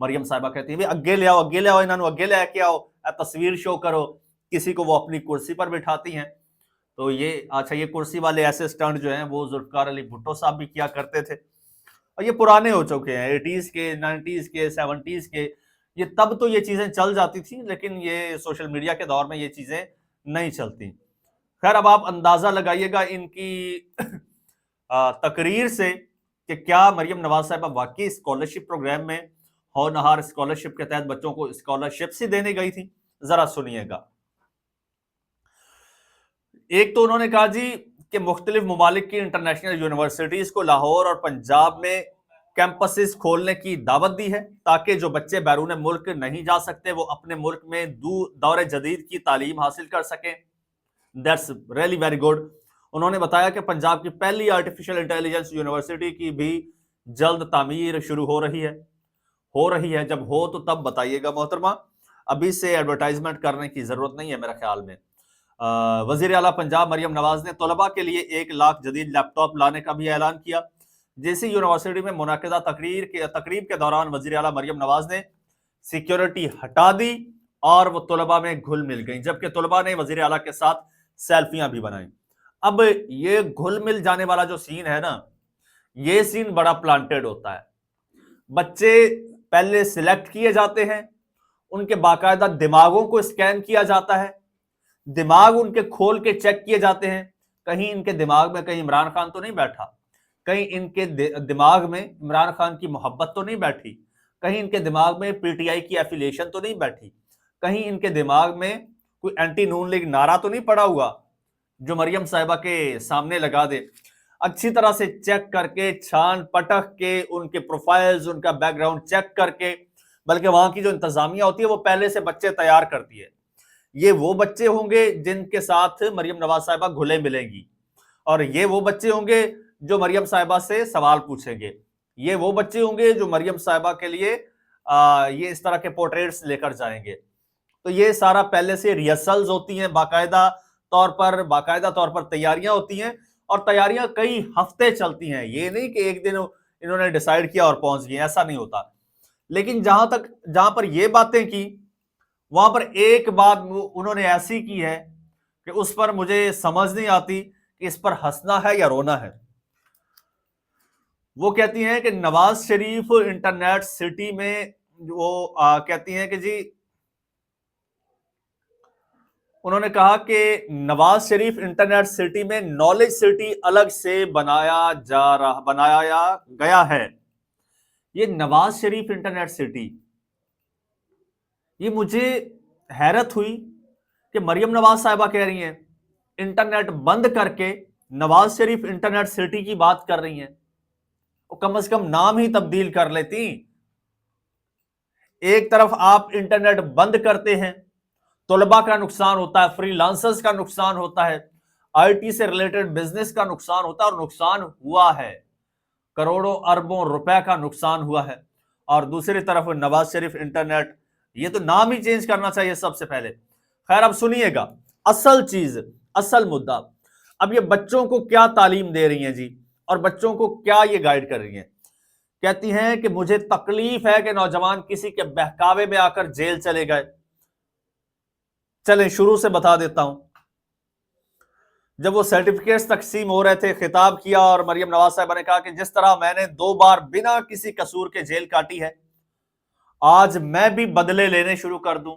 مریم صاحبہ کہتی ہیں اگے لے آؤ انہوں نے اگے لے کے آؤ, تصویر شو کرو, کسی کو وہ اپنی کرسی پر بٹھاتی ہیں. تو یہ اچھا یہ کرسی والے ایسے سٹنٹ جو ہیں وہ ذوالفقار علی بھٹو صاحب بھی کیا کرتے تھے, اور یہ پرانے ہو چکے ہیں, 80s کے 90s کے 70s کے. یہ تب تو یہ چیزیں چل جاتی تھیں, لیکن یہ سوشل میڈیا کے دور میں یہ چیزیں نہیں چلتی. خیر اب آپ اندازہ لگائیے گا ان کی تقریر سے کہ کیا مریم نواز صاحبہ واقعی اسکالرشپ پروگرام میں ہونہار اسکالرشپ کے تحت بچوں کو اسکالرشپ ہی دینے گئی تھی. ذرا سنیے گا. ایک تو انہوں نے کہا جی کہ مختلف ممالک کی انٹرنیشنل یونیورسٹیز کو لاہور اور پنجاب میں کیمپسز کھولنے کی دعوت دی ہے تاکہ جو بچے بیرون ملک نہیں جا سکتے وہ اپنے ملک میں دور جدید کی تعلیم حاصل کر سکیں. That's really very good. انہوں نے بتایا کہ پنجاب کی پہلی آرٹیفیشل انٹیلیجنس یونیورسٹی کی بھی جلد تعمیر شروع ہو رہی ہے. جب ہو تو تب بتائیے گا محترمہ, ابھی سے ایڈورٹائزمنٹ کرنے کی ضرورت نہیں ہے میرا خیال میں. وزیر اعلیٰ پنجاب مریم نواز نے طلباء کے لیے 1 لاکھ جدید لیپ ٹاپ لانے کا بھی اعلان کیا. جیسی یونیورسٹی میں منعقدہ تقریب کے دوران وزیر اعلیٰ مریم نواز نے سیکیورٹی ہٹا دی اور وہ طلباء میں گھل مل گئیں, جبکہ طلباء نے وزیر اعلیٰ کے ساتھ سیلفیاں بھی بنائیں. اب یہ گھل مل جانے والا جو سین ہے نا, یہ سین بڑا پلانٹڈ ہوتا ہے. بچے پہلے سلیکٹ کیے جاتے ہیں, ان کے باقاعدہ دماغوں کو اسکین کیا جاتا ہے, دماغ ان کے کھول کے چیک کیے جاتے ہیں. کہیں ان کے دماغ میں کہیں عمران خان تو نہیں بیٹھا, کہیں ان کے دماغ میں عمران خان کی محبت تو نہیں بیٹھی, کہیں ان کے دماغ میں پی ٹی آئی کی ایفیلیشن تو نہیں بیٹھی, کہیں ان کے دماغ میں کوئی اینٹی نون لیگ نعرہ تو نہیں پڑا ہوا جو مریم صاحبہ کے سامنے لگا دے. اچھی طرح سے چیک کر کے, چھان پٹک کے, ان کے پروفائلز, ان کا بیک گراؤنڈ چیک کر کے, بلکہ وہاں کی جو انتظامیہ ہوتی ہے وہ پہلے سے بچے تیار کرتی ہے. یہ وہ بچے ہوں گے جن کے ساتھ مریم نواز صاحبہ گھلے ملیں گی, اور یہ وہ بچے ہوں گے جو مریم صاحبہ سے سوال پوچھیں گے, یہ وہ بچے ہوں گے جو مریم صاحبہ کے لیے یہ اس طرح کے پورٹریٹس لے کر جائیں گے. تو یہ سارا پہلے سے ریہرسلز ہوتی ہیں, باقاعدہ طور پر تیاریاں ہوتی ہیں, اور تیاریاں کئی ہفتے چلتی ہیں. یہ نہیں کہ ایک دن انہوں نے ڈیسائیڈ کیا اور پہنچ گئے, ایسا نہیں ہوتا. لیکن جہاں پر یہ باتیں کی, وہاں پر ایک بات انہوں نے ایسی کی ہے کہ اس پر مجھے سمجھ نہیں آتی کہ اس پر ہنسنا ہے یا رونا ہے. وہ کہتی ہیں کہ نواز شریف انٹرنیٹ سٹی میں, وہ کہتی ہیں کہ جی انہوں نے کہا کہ نواز شریف انٹرنیٹ سٹی میں نالج سٹی الگ سے بنایا گیا ہے. یہ نواز شریف انٹرنیٹ سٹی, یہ مجھے حیرت ہوئی کہ مریم نواز صاحبہ کہہ رہی ہیں انٹرنیٹ بند کر کے نواز شریف انٹرنیٹ سٹی کی بات کر رہی ہیں. وہ کم از کم نام ہی تبدیل کر لیتی. ایک طرف آپ انٹرنیٹ بند کرتے ہیں, طلباء کا نقصان ہوتا ہے, فری لانسرز کا نقصان ہوتا ہے, آئی ٹی سے ریلیٹڈ بزنس کا نقصان ہوتا ہے, اور نقصان ہوا ہے, کروڑوں اربوں روپے کا نقصان ہوا ہے. اور دوسری طرف نواز شریف انٹرنیٹ, یہ تو نام ہی چینج کرنا چاہیے سب سے پہلے. خیر اب سنیے گا اصل چیز, اصل مدعا. اب یہ بچوں کو کیا تعلیم دے رہی ہیں جی, اور بچوں کو کیا یہ گائیڈ کر رہی ہیں. کہتی ہیں کہ مجھے تکلیف ہے کہ نوجوان کسی کے بہکاوے میں آ کر جیل چلے گئے. چلیں شروع سے بتا دیتا ہوں. جب وہ سرٹیفکیٹس تقسیم ہو رہے تھے, خطاب کیا اور مریم نواز صاحبہ نے کہا کہ جس طرح میں نے 2 بار بنا کسی قصور کے جیل کاٹی ہے, آج میں بھی بدلے لینے شروع کر دوں,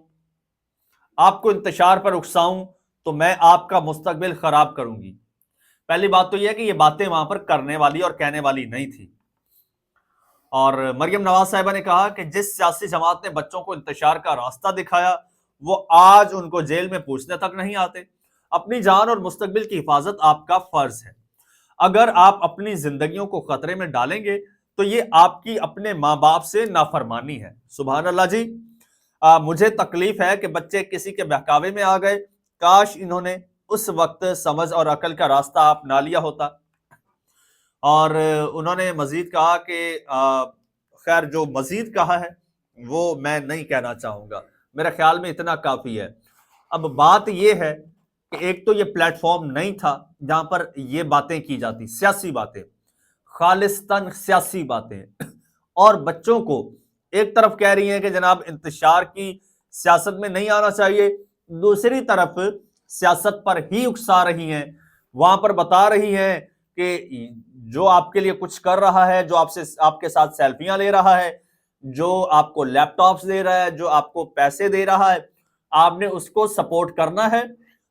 آپ کو انتشار پر اکساؤں تو میں آپ کا مستقبل خراب کروں گی. پہلی بات تو یہ ہے کہ یہ باتیں وہاں پر کرنے والی اور کہنے والی نہیں تھی. اور مریم نواز صاحبہ نے کہا کہ جس سیاسی جماعت نے بچوں کو انتشار کا راستہ دکھایا وہ آج ان کو جیل میں پوچھنے تک نہیں آتے. اپنی جان اور مستقبل کی حفاظت آپ کا فرض ہے. اگر آپ اپنی زندگیوں کو خطرے میں ڈالیں گے تو یہ آپ کی اپنے ماں باپ سے نافرمانی ہے. سبحان اللہ جی. مجھے تکلیف ہے کہ بچے کسی کے بہکاوے میں آ گئے, کاش انہوں نے اس وقت سمجھ اور عقل کا راستہ اپنا لیا ہوتا. اور انہوں نے مزید کہا کہ خیر جو مزید کہا ہے وہ میں نہیں کہنا چاہوں گا, میرے خیال میں اتنا کافی ہے. اب بات یہ ہے کہ ایک تو یہ پلیٹ فارم نہیں تھا جہاں پر یہ باتیں کی جاتی, سیاسی باتیں, خالصتاً سیاسی باتیں, اور بچوں کو ایک طرف کہہ رہی ہیں کہ جناب انتشار کی سیاست میں نہیں آنا چاہیے، دوسری طرف سیاست پر ہی اکسا رہی ہیں، وہاں پر بتا رہی ہیں کہ جو آپ کے لیے کچھ کر رہا ہے، جو آپ کے ساتھ سیلفیاں لے رہا ہے، جو آپ کو لیپ ٹاپس دے رہا ہے، جو آپ کو پیسے دے رہا ہے، آپ نے اس کو سپورٹ کرنا ہے،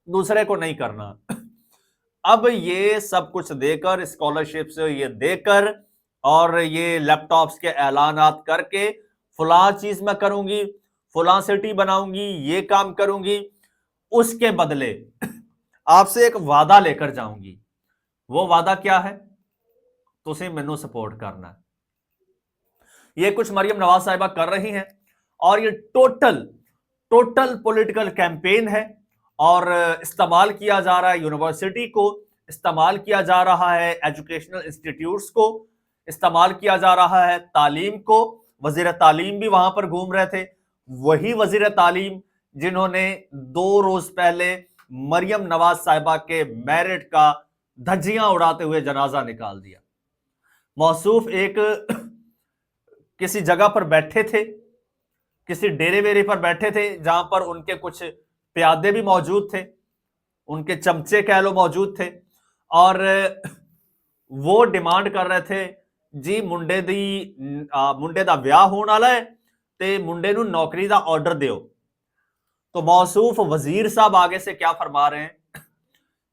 دوسرے کو نہیں کرنا۔ اب یہ سب کچھ دے کر، اسکالرشپ سے یہ دے کر اور یہ لیپ ٹاپس کے اعلانات کر کے فلاں چیز میں کروں گی، فلاں سٹی بناؤں گی، یہ کام کروں گی، اس کے بدلے آپ سے ایک وعدہ لے کر جاؤں گی۔ وہ وعدہ کیا ہے؟ تسی مینوں سپورٹ کرنا ہے۔ یہ کچھ مریم نواز صاحبہ کر رہی ہیں اور یہ ٹوٹل پولیٹیکل کیمپین ہے، اور استعمال کیا جا رہا ہے یونیورسٹی کو، استعمال کیا جا رہا ہے ایجوکیشنل انسٹیٹیوٹس کو، استعمال کیا جا رہا ہے تعلیم کو۔ وزیر تعلیم بھی وہاں پر گھوم رہے تھے، وہی وزیر تعلیم جنہوں نے 2 روز پہلے مریم نواز صاحبہ کے میرٹ کا دھجیاں اڑاتے ہوئے جنازہ نکال دیا۔ موصوف ایک کسی جگہ پر بیٹھے تھے، کسی ڈیرے ویرے پر بیٹھے تھے جہاں پر ان کے کچھ پیادے بھی موجود تھے، ان کے چمچے کہہ لو موجود تھے، اور وہ ڈیمانڈ کر رہے تھے جی منڈے دا ویاہ ہونے والا ہے تے منڈے نو نوکری دا آرڈر دیو۔ تو موصوف وزیر صاحب آگے سے کیا فرما رہے ہیں؟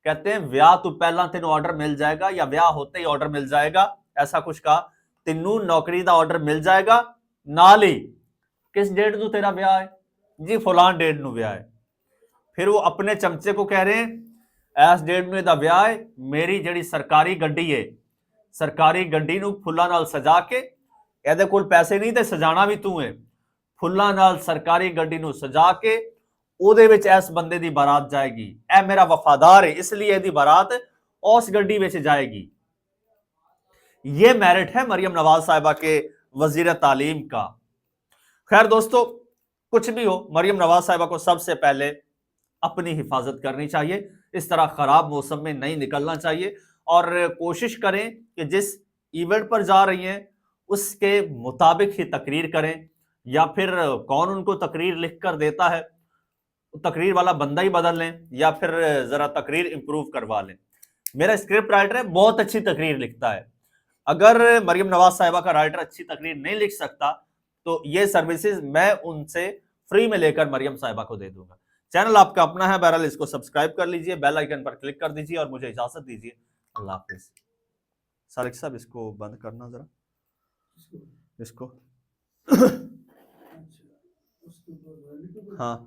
کہتے ہیں ویاہ تو پہلا تینوں آرڈر مل جائے گا، یا ویاہ ہوتے ہی آرڈر مل جائے گا، ایسا کچھ کہا، تینوں نوکری دا آرڈر مل جائے گا نال ہی۔ کس ڈیٹ نو تیرا ویاہ ہے؟ جی فلاں ڈیٹ نو ویاہ ہے۔ پھر وہ اپنے چمچے کو کہہ رہے ہیں ایس ڈیٹ نو دا ویاہ ہے، میری جڑی سرکاری گڈی ہے، سرکاری گڈی نو پھلاں نال سجا کے، ایدے کول پیسے نہیں تے سجانا بھی تو ہے، پھلاں نال سرکاری گڈی نو سجا کے او دے وچ ایس بندے دی بارات جائے گی، اے میرا وفادار ہے اس لیے دی بارات اس گڈی وچ جائے گی۔ یہ میرٹ ہے مریم نواز صاحبہ کے وزیر تعلیم کا۔ خیر دوستو، کچھ بھی ہو، مریم نواز صاحبہ کو سب سے پہلے اپنی حفاظت کرنی چاہیے، اس طرح خراب موسم میں نہیں نکلنا چاہیے، اور کوشش کریں کہ جس ایونٹ پر جا رہی ہیں اس کے مطابق ہی تقریر کریں، یا پھر کون ان کو تقریر لکھ کر دیتا ہے، تقریر والا بندہ ہی بدل لیں، یا پھر ذرا تقریر امپروو کروا لیں۔ میرا اسکرپٹ رائٹر ہے، بہت اچھی تقریر لکھتا ہے، اگر مریم نواز صاحبہ کا رائٹر اچھی تقریر نہیں لکھ سکتا تو یہ سروسز میں ان سے فری میں لے کر مریم صاحبہ کو دے دوں گا۔ چینل آپ کا اپنا ہے، بہرحال اس کو سبسکرائب کر لیجئے، بیل آئیکن پر کلک کر دیجئے اور مجھے اجازت دیجئے۔ اللہ حافظ۔ سالک صاحب اس کو بند کرنا ذرا، اس کو ہاں